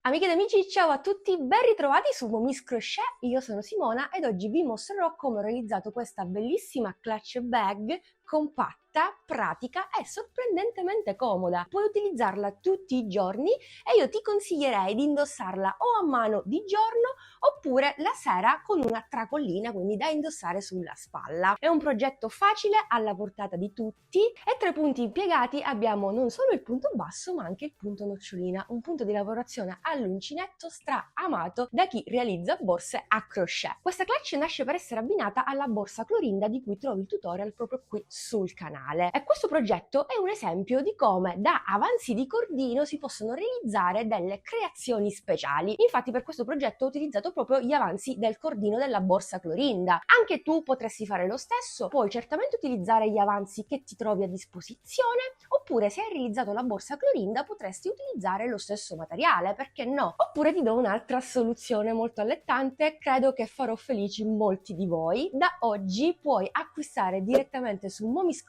Amiche ed amici, ciao a tutti, ben ritrovati su Momis Crochet, io sono Simona ed oggi vi mostrerò come ho realizzato questa bellissima clutch bag compatta, pratica e sorprendentemente comoda. Puoi utilizzarla tutti i giorni e io ti consiglierei di indossarla o a mano di giorno oppure la sera con una tracollina, quindi da indossare sulla spalla. È un progetto facile, alla portata di tutti e tra i punti impiegati abbiamo non solo il punto basso ma anche il punto nocciolina, un punto di lavorazione all'uncinetto stra amato da chi realizza borse a crochet. Questa clutch nasce per essere abbinata alla borsa Clorinda di cui trovi il tutorial proprio qui sul canale e questo progetto è un esempio di come da avanzi di cordino si possono realizzare delle creazioni speciali. Infatti per questo progetto ho utilizzato proprio gli avanzi del cordino della borsa Clorinda. Anche tu potresti fare lo stesso, puoi certamente utilizzare gli avanzi che ti trovi a disposizione oppure se hai realizzato la borsa Clorinda potresti utilizzare lo stesso materiale, perché no? Oppure ti do un'altra soluzione molto allettante, credo che farò felici molti di voi. Da oggi puoi acquistare direttamente su momiscrochet.it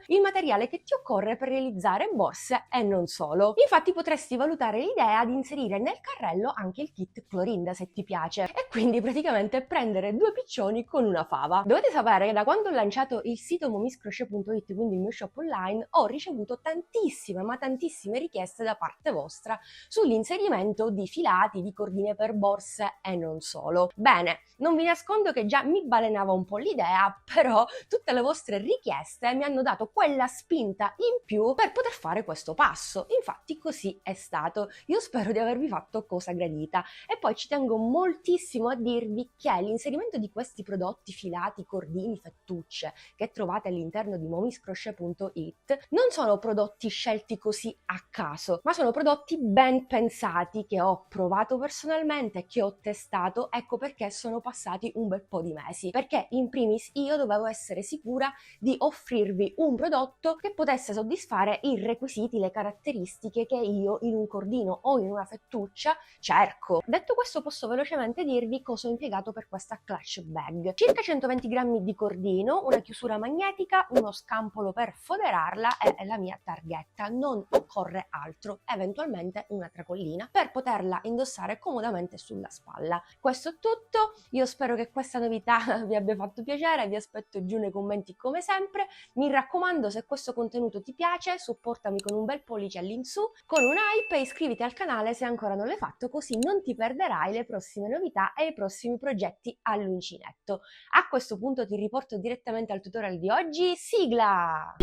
il materiale che ti occorre per realizzare borse e non solo. Infatti potresti valutare l'idea di inserire nel carrello anche il kit Clorinda se ti piace e quindi praticamente prendere due piccioni con una fava. Dovete sapere che da quando ho lanciato il sito momiscrochet.it, quindi il mio shop online, ho ricevuto tantissime ma tantissime richieste da parte vostra sull'inserimento di filati, di cordine per borse e non solo. Bene, non vi nascondo che già mi balenava un po' l'idea, però tutte le vostre richieste mi hanno dato quella spinta in più per poter fare questo passo. Infatti così è stato. Io spero di avervi fatto cosa gradita e poi ci tengo moltissimo a dirvi che l'inserimento di questi prodotti filati, cordini, fettucce che trovate all'interno di momiscrochet.it non sono prodotti scelti così a caso, ma sono prodotti ben pensati che ho provato personalmente, che ho testato, ecco perché sono passati un bel po' di mesi, perché in primis io dovevo essere sicura di offrirvi un prodotto che potesse soddisfare i requisiti, le caratteristiche che io in un cordino o in una fettuccia cerco. Detto questo posso velocemente dirvi cosa ho impiegato per questa clutch bag. Circa 120 grammi di cordino, una chiusura magnetica, uno scampolo per foderarla e la mia targhetta. Non occorre altro, eventualmente una tracollina per poterla indossare comodamente sulla spalla. Questo è tutto, io spero che questa novità vi abbia fatto piacere, vi aspetto giù nei commenti come sempre. Mi raccomando, se questo contenuto ti piace, supportami con un bel pollice all'insù, con un hype e iscriviti al canale se ancora non l'hai fatto, così non ti perderai le prossime novità e i prossimi progetti all'uncinetto. A questo punto ti riporto direttamente al tutorial di oggi, sigla!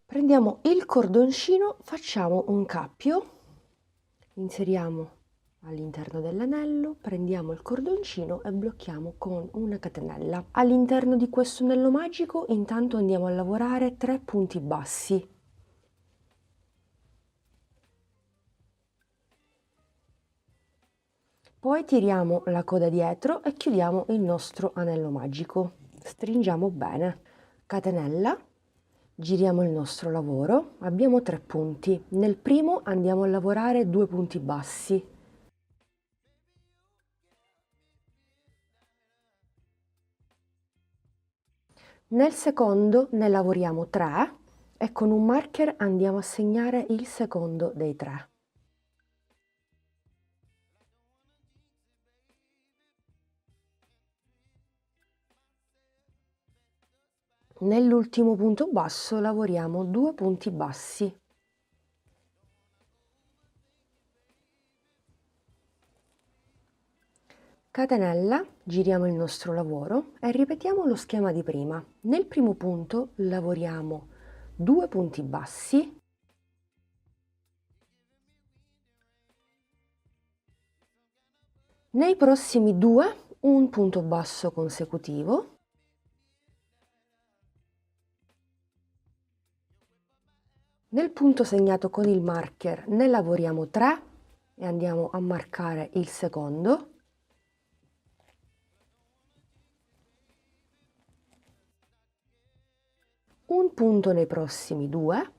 Prendiamo il cordoncino, facciamo un cappio, inseriamo all'interno dell'anello, prendiamo il cordoncino e blocchiamo con una catenella. All'interno di questo anello magico intanto andiamo a lavorare 3 punti bassi. Poi tiriamo la coda dietro e chiudiamo il nostro anello magico. Stringiamo bene. Catenella. Giriamo il nostro lavoro, abbiamo 3 punti. Nel primo andiamo a lavorare 2 punti bassi. Nel secondo ne lavoriamo 3 e con un marker andiamo a segnare il secondo dei 3. Nell'ultimo punto basso lavoriamo 2 punti bassi. Catenella, giriamo il nostro lavoro e ripetiamo lo schema di prima. Nel primo punto lavoriamo 2 punti bassi, nei prossimi 2 un punto basso consecutivo, nel punto segnato con il marker ne lavoriamo 3 e andiamo a marcare il secondo, un punto nei prossimi 2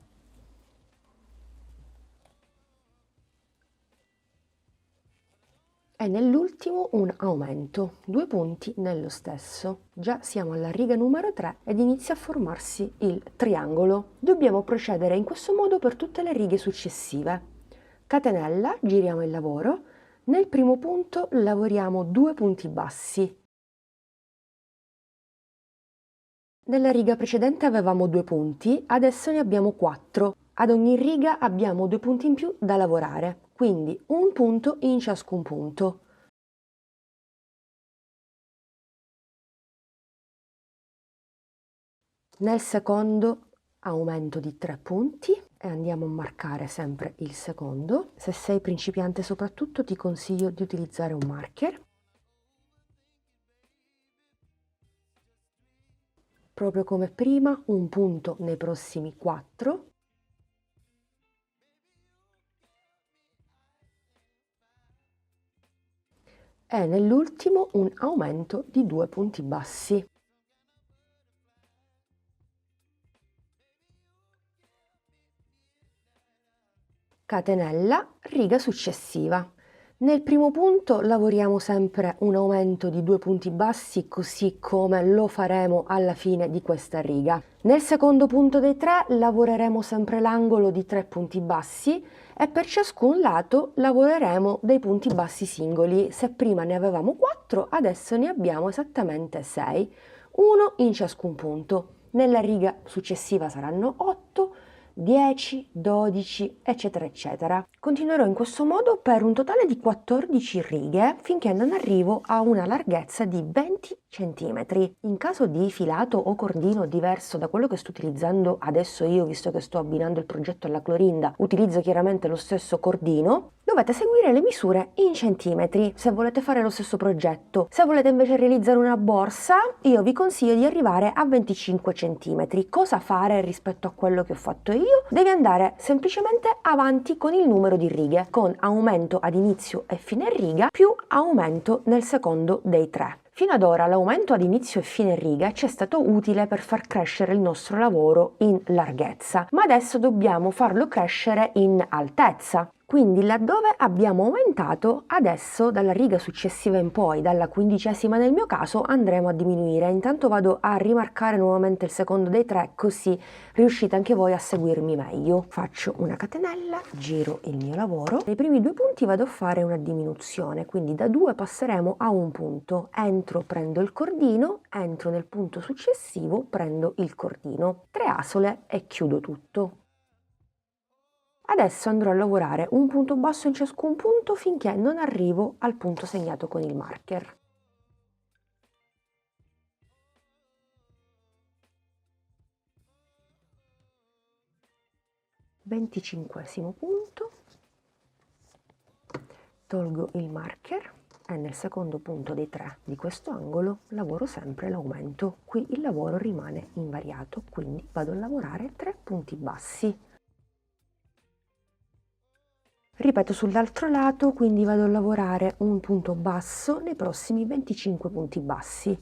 e nell'ultimo un aumento, 2 punti nello stesso. Già siamo alla riga numero 3 ed inizia a formarsi il triangolo. Dobbiamo procedere in questo modo per tutte le righe successive. catenella, giriamo il lavoro, nel primo punto lavoriamo 2 punti bassi. Nella riga precedente avevamo 2 punti, adesso ne abbiamo 4. Ad ogni riga abbiamo 2 punti in più da lavorare, quindi un punto in ciascun punto. Nel secondo aumento di 3 punti e andiamo a marcare sempre il secondo. Se sei principiante soprattutto ti consiglio di utilizzare un marker. Proprio come prima, un punto nei prossimi 4. E nell'ultimo un aumento di 2 punti bassi. Catenella, riga successiva. Nel primo punto lavoriamo sempre un aumento di 2 punti bassi, così come lo faremo alla fine di questa riga. Nel secondo punto dei 3 lavoreremo sempre l'angolo di 3 punti bassi e per ciascun lato lavoreremo dei punti bassi singoli. Se prima ne avevamo 4, adesso ne abbiamo esattamente 6, uno in ciascun punto. Nella riga successiva saranno 8, 10, 12, eccetera, eccetera. Continuerò in questo modo per un totale di 14 righe finché non arrivo a una larghezza di 20 cm. In caso di filato o cordino diverso da quello che sto utilizzando adesso io, visto che sto abbinando il progetto alla Clorinda, utilizzo chiaramente lo stesso cordino, dovete seguire le misure in centimetri se volete fare lo stesso progetto. Se volete invece realizzare una borsa, io vi consiglio di arrivare a 25 cm. Cosa fare rispetto a quello che ho fatto io? Devi andare semplicemente avanti con il numero di righe, con aumento ad inizio e fine riga più aumento nel secondo dei 3. Fino ad ora l'aumento ad inizio e fine riga ci è stato utile per far crescere il nostro lavoro in larghezza, ma adesso dobbiamo farlo crescere in altezza. Quindi laddove abbiamo aumentato, adesso dalla riga successiva in poi, dalla 15ª nel mio caso, andremo a diminuire. Intanto vado a rimarcare nuovamente il secondo dei 3, così riuscite anche voi a seguirmi meglio. Faccio una catenella, giro il mio lavoro. Nei primi 2 punti vado a fare una diminuzione, quindi da 2 passeremo a un punto. Entro, prendo il cordino, entro nel punto successivo, prendo il cordino. 3 asole e chiudo tutto. Adesso andrò a lavorare un punto basso in ciascun punto finché non arrivo al punto segnato con il marker. Venticinquesimo punto, tolgo il marker e nel secondo punto dei 3 di questo angolo lavoro sempre l'aumento. Qui il lavoro rimane invariato, quindi vado a lavorare 3 punti bassi. Ripeto sull'altro lato, quindi vado a lavorare un punto basso nei prossimi 25 punti bassi.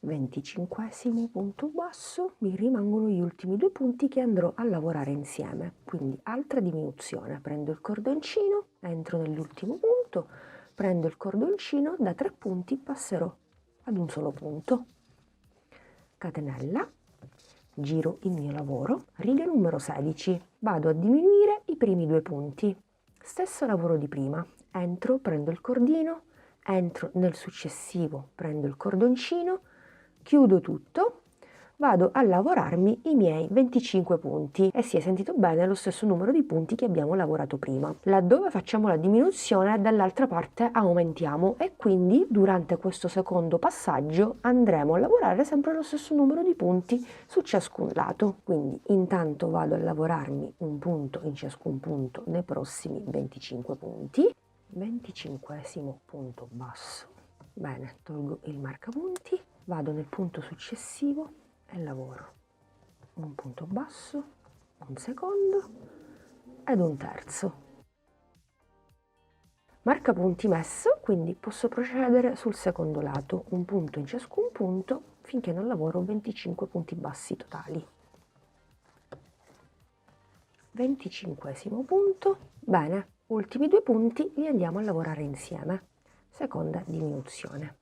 Venticinquesimo punto basso, mi rimangono gli ultimi 2 punti che andrò a lavorare insieme, quindi altra diminuzione, prendo il cordoncino, entro nell'ultimo punto, prendo il cordoncino, da 3 punti passerò ad un solo punto, catenella, giro il mio lavoro, riga numero 16, vado a diminuire i primi 2 punti, stesso lavoro di prima, entro, prendo il cordino, entro nel successivo, prendo il cordoncino, chiudo tutto, vado a lavorarmi i miei 25 punti e si è sentito bene lo stesso numero di punti che abbiamo lavorato prima. Laddove facciamo la diminuzione, dall'altra parte aumentiamo e quindi durante questo secondo passaggio andremo a lavorare sempre lo stesso numero di punti su ciascun lato. Quindi intanto vado a lavorarmi un punto in ciascun punto nei prossimi 25 punti. 25esimo punto basso. Bene, tolgo il marcapunti, vado nel punto successivo e lavoro un punto basso, un secondo ed un terzo. Marcapunti messo, quindi posso procedere sul secondo lato, un punto in ciascun punto finché non lavoro 25 punti bassi totali. 25esimo punto, bene, ultimi 2 punti li andiamo a lavorare insieme. Seconda diminuzione.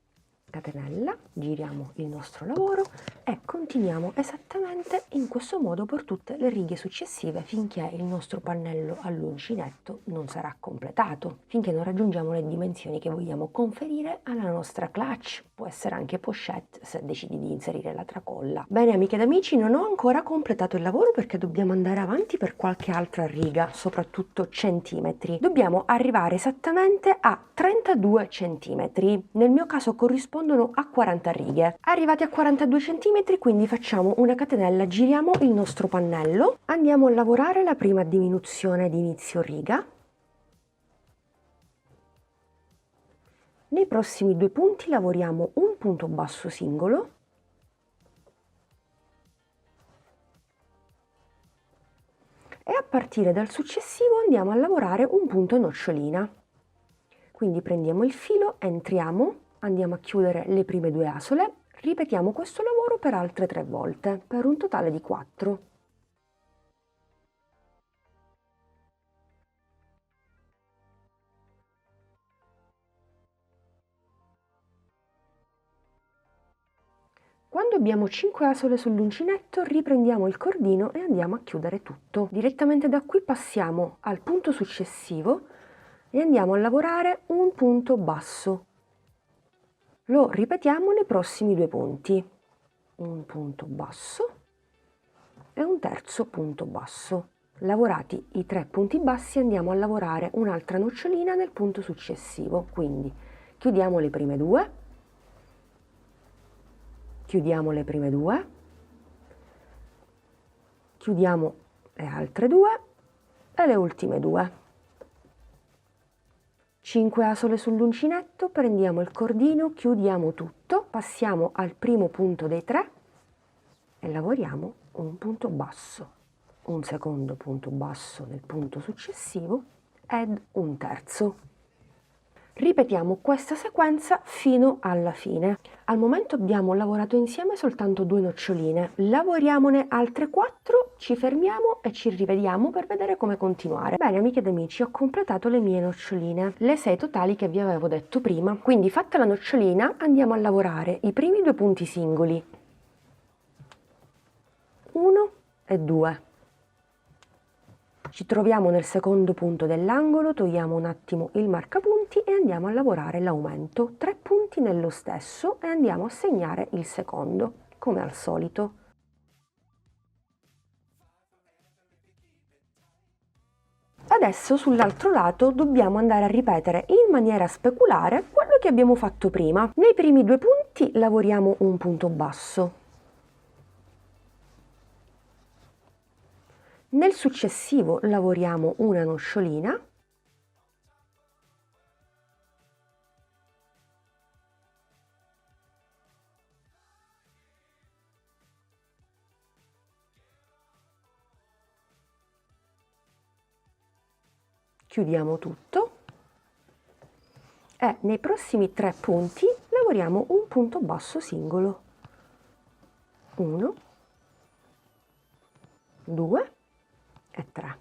catenella, giriamo il nostro lavoro e continuiamo esattamente in questo modo per tutte le righe successive finché il nostro pannello all'uncinetto non sarà completato, finché non raggiungiamo le dimensioni che vogliamo conferire alla nostra clutch. Può essere anche pochette se decidi di inserire la tracolla. Bene amiche ed amici, non ho ancora completato il lavoro perché dobbiamo andare avanti per qualche altra riga, soprattutto centimetri. Dobbiamo arrivare esattamente a 32 centimetri, nel mio caso corrispondono a 40 righe. Arrivati a 42 centimetri, quindi facciamo una catenella, giriamo il nostro pannello, andiamo a lavorare la prima diminuzione di inizio riga. Nei prossimi due punti lavoriamo un punto basso singolo e a partire dal successivo andiamo a lavorare un punto nocciolina. Quindi prendiamo il filo, entriamo, andiamo a chiudere le prime due asole, ripetiamo questo lavoro per altre 3 volte, per un totale di 4. Quando abbiamo 5 asole sull'uncinetto riprendiamo il cordino e andiamo a chiudere tutto. Direttamente da qui passiamo al punto successivo e andiamo a lavorare un punto basso. Lo ripetiamo nei prossimi due punti. Un punto basso e un terzo punto basso. Lavorati i 3 punti bassi andiamo a lavorare un'altra nocciolina nel punto successivo. Quindi chiudiamo le prime due. Chiudiamo le prime due, chiudiamo le altre due e le ultime due. 5 asole sull'uncinetto, prendiamo il cordino, chiudiamo tutto, passiamo al primo punto dei 3 e lavoriamo un punto basso, un secondo punto basso nel punto successivo ed un terzo. Ripetiamo questa sequenza fino alla fine. Al momento abbiamo lavorato insieme soltanto 2 noccioline, lavoriamone altre 4, ci fermiamo e ci rivediamo per vedere come continuare. Bene amiche ed amici, ho completato le mie noccioline, le 6 totali che vi avevo detto prima. Quindi fatta la nocciolina andiamo a lavorare i primi 2 punti singoli, 1 e 2. Ci troviamo nel secondo punto dell'angolo, togliamo un attimo il marcapunti e andiamo a lavorare l'aumento. 3 punti nello stesso e andiamo a segnare il secondo, come al solito. Adesso sull'altro lato dobbiamo andare a ripetere in maniera speculare quello che abbiamo fatto prima. Nei primi 2 punti lavoriamo un punto basso. Nel successivo lavoriamo una nocciolina. Chiudiamo tutto e nei prossimi 3 punti lavoriamo un punto basso singolo. 1, 2 e 3.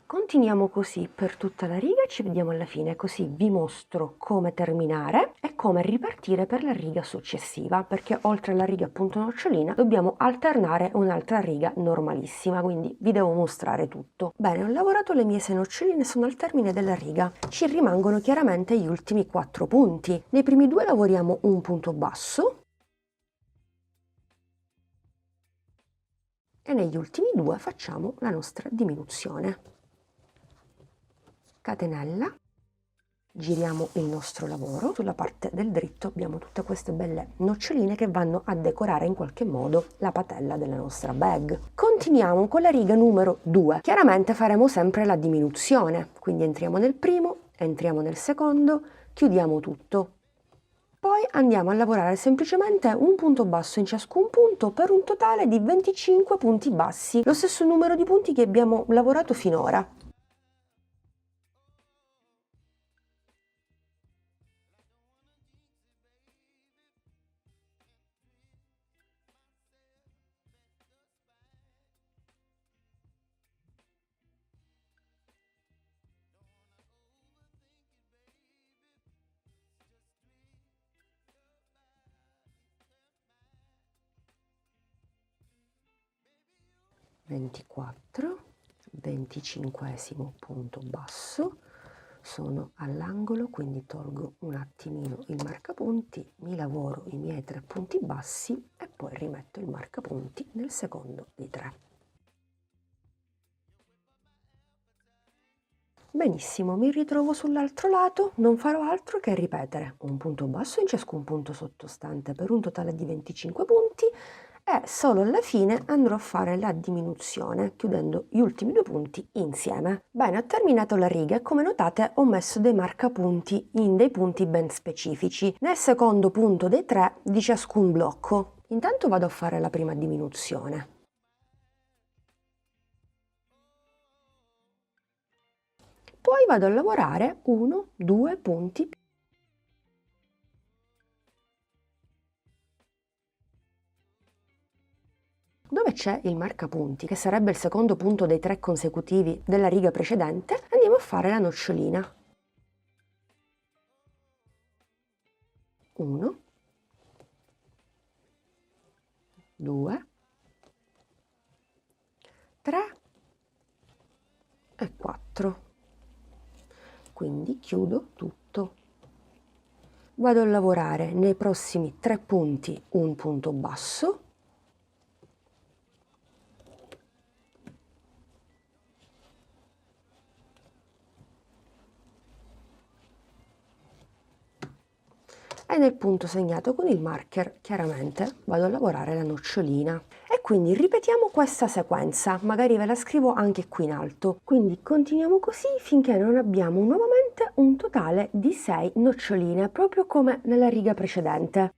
Continuiamo così per tutta la riga e ci vediamo alla fine, così vi mostro come terminare e come ripartire per la riga successiva, perché oltre alla riga appunto nocciolina dobbiamo alternare un'altra riga normalissima, quindi vi devo mostrare tutto. Bene, ho lavorato le mie 6 noccioline, sono al termine della riga, ci rimangono chiaramente gli ultimi 4 punti. Nei primi 2 lavoriamo un punto basso e negli ultimi 2 facciamo la nostra diminuzione. Catenella, giriamo il nostro lavoro, sulla parte del dritto abbiamo tutte queste belle noccioline che vanno a decorare in qualche modo la patella della nostra bag. Continuiamo con la riga numero 2, chiaramente faremo sempre la diminuzione, quindi entriamo nel primo, entriamo nel secondo, chiudiamo tutto. Poi andiamo a lavorare semplicemente un punto basso in ciascun punto per un totale di 25 punti bassi, lo stesso numero di punti che abbiamo lavorato finora. 24, 25esimo punto basso, sono all'angolo, quindi tolgo un attimino il marcapunti, mi lavoro i miei 3 punti bassi e poi rimetto il marcapunti nel secondo dei 3. Benissimo, mi ritrovo sull'altro lato, non farò altro che ripetere un punto basso in ciascun punto sottostante per un totale di 25 punti e solo alla fine andrò a fare la diminuzione chiudendo gli ultimi 2 punti insieme. Bene, ho terminato la riga e come notate ho messo dei marcapunti in dei punti ben specifici, nel secondo punto dei 3 di ciascun blocco. Intanto vado a fare la prima diminuzione. Poi vado a lavorare 1-2 punti dove c'è il marcapunti, che sarebbe il secondo punto dei 3 consecutivi della riga precedente, andiamo a fare la nocciolina. 1, 2, 3 e 4. Quindi chiudo tutto. Vado a lavorare nei prossimi 3 punti un punto basso, e nel punto segnato con il marker chiaramente vado a lavorare la nocciolina. E quindi ripetiamo questa sequenza, magari ve la scrivo anche qui in alto. Quindi continuiamo così finché non abbiamo nuovamente un totale di 6 noccioline, proprio come nella riga precedente.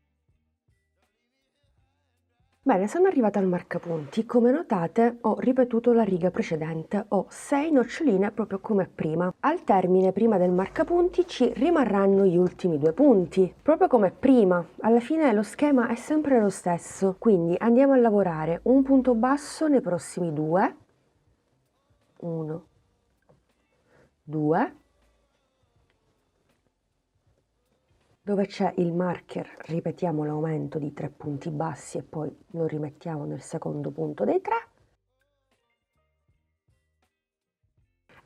Bene, sono arrivata al marcapunti, come notate ho ripetuto la riga precedente, ho 6 noccioline proprio come prima. Al termine prima del marcapunti ci rimarranno gli ultimi 2 punti, proprio come prima. Alla fine lo schema è sempre lo stesso, quindi andiamo a lavorare un punto basso nei prossimi 2, 1, 2, dove c'è il marker ripetiamo l'aumento di 3 punti bassi e poi lo rimettiamo nel secondo punto dei 3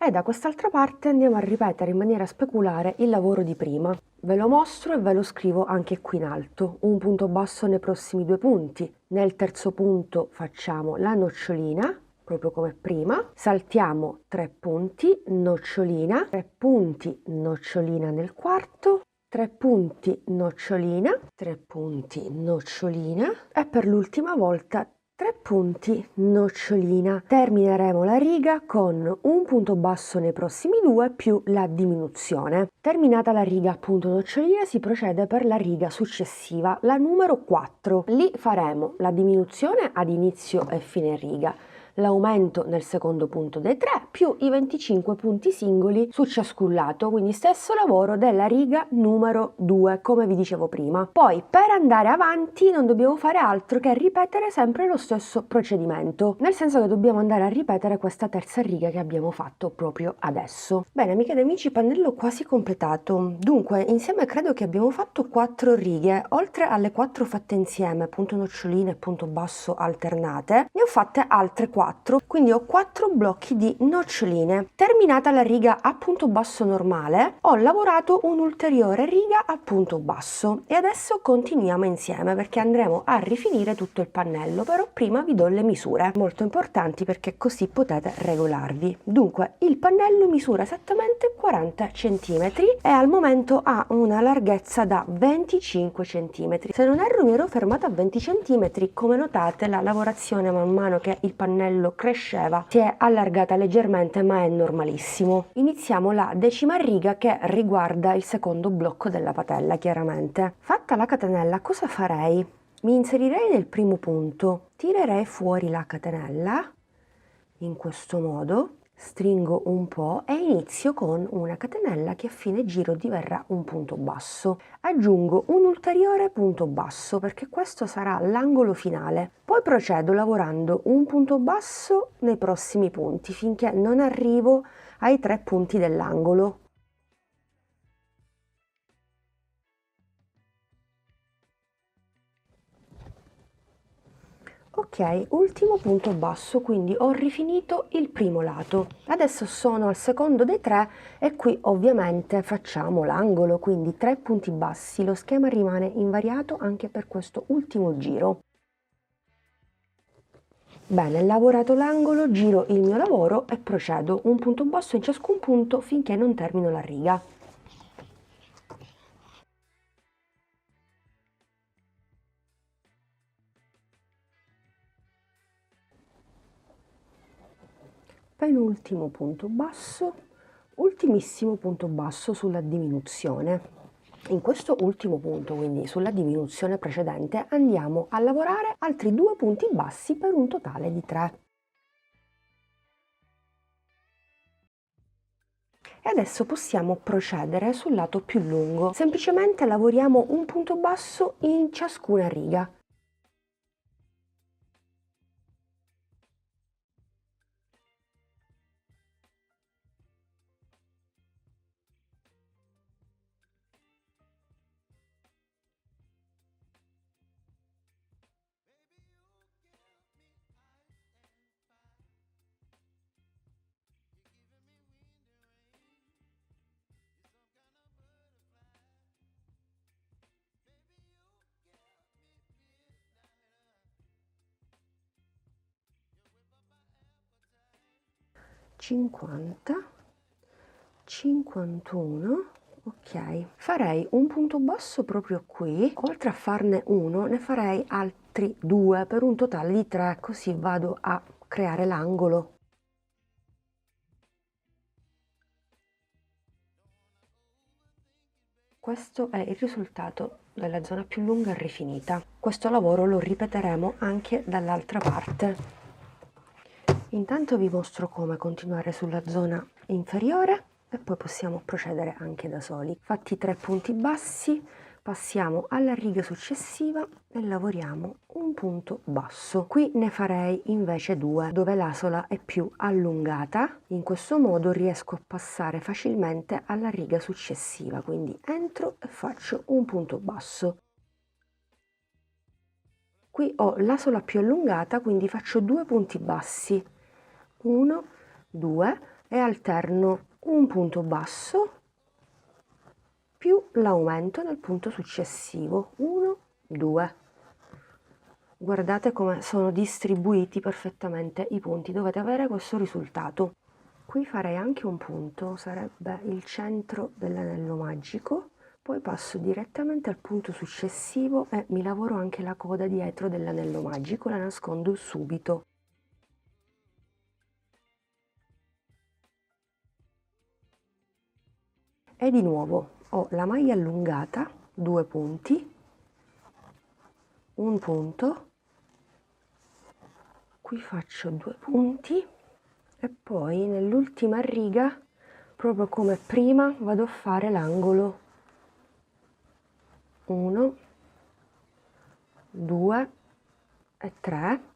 e da quest'altra parte andiamo a ripetere in maniera speculare il lavoro di prima. Ve lo mostro e ve lo scrivo anche qui in alto, un punto basso nei prossimi 2 punti, nel terzo punto facciamo la nocciolina, proprio come prima, saltiamo 3 punti, nocciolina, 3 punti, nocciolina nel quarto, 3 punti, nocciolina, 3 punti, nocciolina e per l'ultima volta 3 punti, nocciolina. Termineremo la riga con un punto basso nei prossimi 2 più la diminuzione. Terminata la riga appunto nocciolina si procede per la riga successiva, la numero 4. Lì faremo la diminuzione ad inizio e fine riga, l'aumento nel secondo punto dei 3 più i 25 punti singoli su ciascun lato, quindi stesso lavoro della riga numero 2 come vi dicevo prima. Poi per andare avanti non dobbiamo fare altro che ripetere sempre lo stesso procedimento, nel senso che dobbiamo andare a ripetere questa terza riga che abbiamo fatto proprio adesso. Bene amiche ed amici, pannello quasi completato. Dunque insieme credo che abbiamo fatto 4 righe, oltre alle 4 fatte insieme, punto nocciolina e punto basso alternate, ne ho fatte altre 4, quindi ho 4 blocchi di noccioline. Terminata la riga a punto basso normale, ho lavorato un'ulteriore riga a punto basso e adesso continuiamo insieme perché andremo a rifinire tutto il pannello, però prima vi do le misure, molto importanti perché così potete regolarvi. Dunque il pannello misura esattamente 40 cm e al momento ha una larghezza da 25 cm. Se non erro mi ero fermata a 20 cm, come notate la lavorazione man mano che il pannello cresceva si è allargata leggermente, ma è normalissimo. Iniziamo la decima riga che riguarda il secondo blocco della patella, chiaramente. Fatta la catenella, cosa farei? Mi inserirei nel primo punto, tirerei fuori la catenella in questo modo, stringo un po' e inizio con una catenella che a fine giro diverrà un punto basso. Aggiungo un ulteriore punto basso perché questo sarà l'angolo finale. Poi procedo lavorando un punto basso nei prossimi punti finché non arrivo ai 3 punti dell'angolo. Ok, ultimo punto basso, quindi ho rifinito il primo lato. Adesso sono al secondo dei 3 e qui ovviamente facciamo l'angolo, quindi 3 punti bassi. Lo schema rimane invariato anche per questo ultimo giro. Bene, lavorato l'angolo, giro il mio lavoro e procedo un punto basso in ciascun punto finché non termino la riga. Penultimo punto basso, ultimissimo punto basso sulla diminuzione. In questo ultimo punto, quindi sulla diminuzione precedente, andiamo a lavorare altri 2 punti bassi per un totale di 3. E adesso possiamo procedere sul lato più lungo. Semplicemente lavoriamo un punto basso in ciascuna riga. (50) 51, ok. Farei un punto basso proprio qui, oltre a farne uno ne farei altri 2 per un totale di 3, così vado a creare l'angolo. Questo è il risultato della zona più lunga rifinita. Questo lavoro lo ripeteremo anche dall'altra parte. Intanto vi mostro come continuare sulla zona inferiore e poi possiamo procedere anche da soli. Fatti 3 punti bassi, passiamo alla riga successiva e lavoriamo un punto basso. Qui ne farei invece 2, dove l'asola è più allungata. In questo modo riesco a passare facilmente alla riga successiva, quindi entro e faccio un punto basso. Qui ho l'asola più allungata, quindi faccio 2 punti bassi. 1, 2 e alterno un punto basso più l'aumento nel punto successivo. 1, 2. Guardate come sono distribuiti perfettamente i punti, dovete avere questo risultato. Qui farei anche un punto, sarebbe il centro dell'anello magico, poi passo direttamente al punto successivo e mi lavoro anche la coda dietro dell'anello magico, la nascondo subito. E di nuovo ho la maglia allungata, 2 punti, un punto, qui faccio 2 punti e poi nell'ultima riga, proprio come prima, vado a fare l'angolo. 1, 2 e 3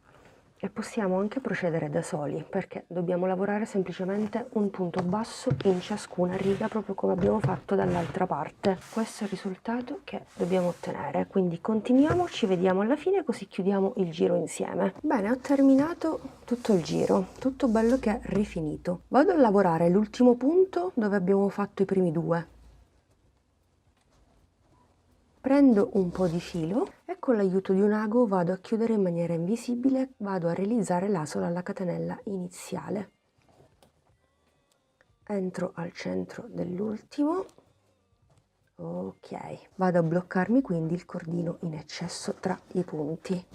e possiamo anche procedere da soli perché dobbiamo lavorare semplicemente un punto basso in ciascuna riga, proprio come abbiamo fatto dall'altra parte. Questo è il risultato che dobbiamo ottenere, quindi continuiamo, ci vediamo alla fine così chiudiamo il giro insieme. Bene, ho terminato tutto il giro, tutto bello che è rifinito. Vado a lavorare l'ultimo punto dove abbiamo fatto i primi 2. Prendo un po' di filo e con l'aiuto di un ago vado a chiudere in maniera invisibile, vado a realizzare l'asola alla catenella iniziale. Entro al centro dell'ultimo, ok, vado a bloccarmi quindi il cordino in eccesso tra i punti.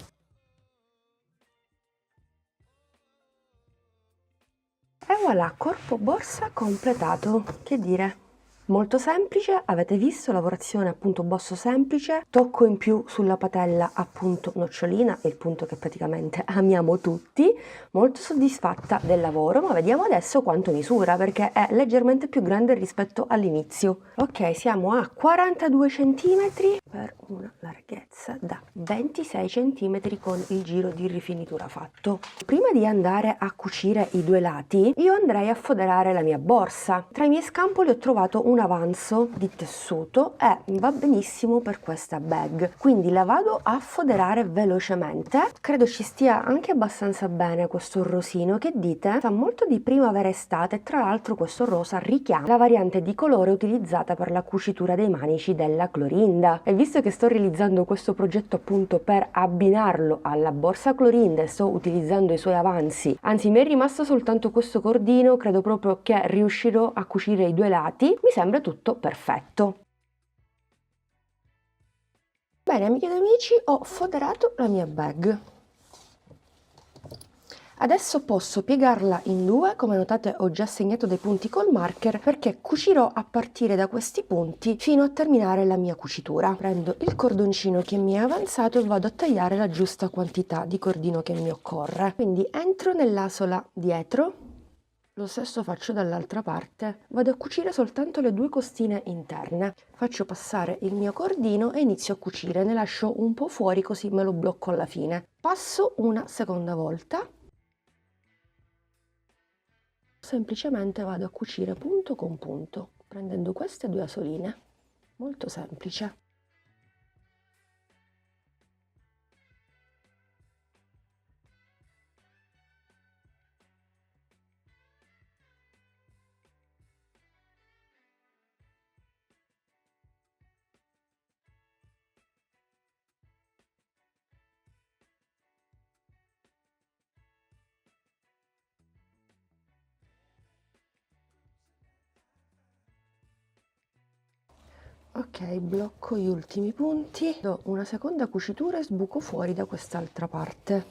E voilà, corpo borsa completato, che dire? Molto semplice, avete visto, lavorazione appunto bosso semplice, tocco in più sulla patella appunto nocciolina, il punto che praticamente amiamo tutti, molto soddisfatta del lavoro, ma vediamo adesso quanto misura perché è leggermente più grande rispetto all'inizio. Ok, siamo a 42 cm per una larghezza da 26 cm con il giro di rifinitura fatto. Prima di andare a cucire i due lati, io andrei a foderare la mia borsa. Tra i miei scampoli ho trovato un avanzo di tessuto e va benissimo per questa bag, quindi la vado a foderare velocemente. Credo ci stia anche abbastanza bene questo rosino, che dite? Fa molto di primavera estate, tra l'altro questo rosa richiama la variante di colore utilizzata per la cucitura dei manici della Clorinda. E visto che sto realizzando questo progetto appunto per abbinarlo alla borsa Clorinda e sto utilizzando i suoi avanzi, anzi mi è rimasto soltanto questo cordino, credo proprio che riuscirò a cucire i due lati, mi sembra tutto perfetto. Bene amiche ed amici, ho foderato la mia bag. Adesso posso piegarla in due, come notate ho già segnato dei punti col marker perché cucirò a partire da questi punti fino a terminare la mia cucitura. Prendo il cordoncino che mi è avanzato e vado a tagliare la giusta quantità di cordino che mi occorre. Quindi entro nell'asola dietro, lo stesso faccio dall'altra parte, vado a cucire soltanto le due costine interne. Faccio passare il mio cordino e inizio a cucire, ne lascio un po' fuori così me lo blocco alla fine. Passo una seconda volta. Semplicemente vado a cucire punto con punto, prendendo queste due asoline, molto semplice. Ok, blocco gli ultimi punti, do una seconda cucitura e sbuco fuori da quest'altra parte.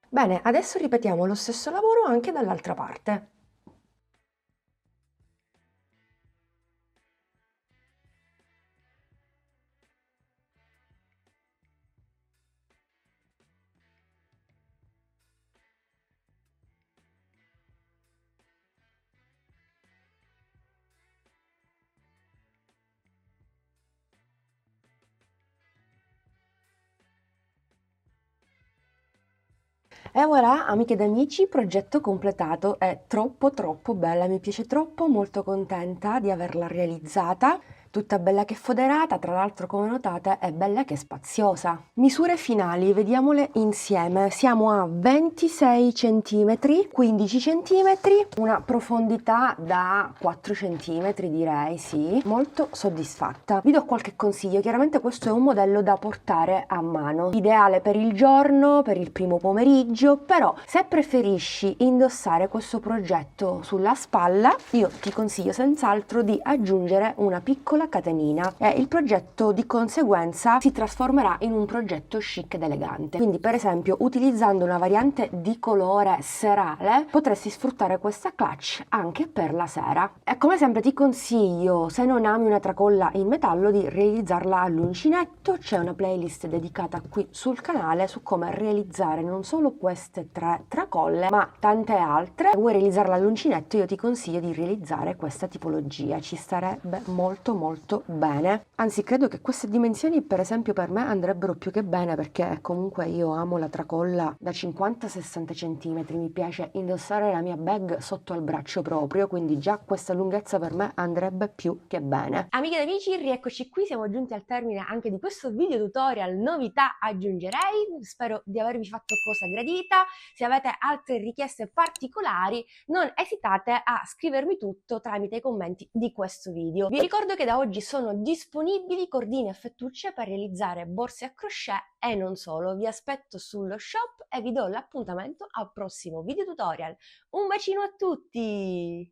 Bene, adesso ripetiamo lo stesso lavoro anche dall'altra parte. E voilà, amiche ed amici, progetto completato, è troppo bella, mi piace troppo, molto contenta di averla realizzata, tutta bella che foderata, tra l'altro come notate è bella che spaziosa. Misure finali, vediamole insieme, siamo a 26 cm, 15 cm, una profondità da 4 cm direi, sì, molto soddisfatta. Vi do qualche consiglio, chiaramente questo è un modello da portare a mano, ideale per il giorno, per il primo pomeriggio, però se preferisci indossare questo progetto sulla spalla, io ti consiglio senz'altro di aggiungere una piccola catenina e il progetto di conseguenza si trasformerà in un progetto chic ed elegante. Quindi per esempio utilizzando una variante di colore serale potresti sfruttare questa clutch anche per la sera. E come sempre ti consiglio, se non ami una tracolla in metallo, di realizzarla all'uncinetto. C'è una playlist dedicata qui sul canale su come realizzare non solo queste 3 tracolle ma tante altre. Se vuoi realizzarla all'uncinetto io ti consiglio di realizzare questa tipologia, ci starebbe molto bene, anzi credo che queste dimensioni per esempio per me andrebbero più che bene, perché comunque io amo la tracolla da 50-60 cm, mi piace indossare la mia bag sotto al braccio proprio, quindi già questa lunghezza per me andrebbe più che bene. Amiche ed amici, rieccoci qui, siamo giunti al termine anche di questo video tutorial novità aggiungerei, spero di avervi fatto cosa gradita. Se avete altre richieste particolari non esitate a scrivermi tutto tramite i commenti di questo video. Vi ricordo che da oggi sono disponibili cordine e fettucce per realizzare borse a crochet e non solo. Vi aspetto sullo shop e vi do l'appuntamento al prossimo video tutorial. Un bacino a tutti!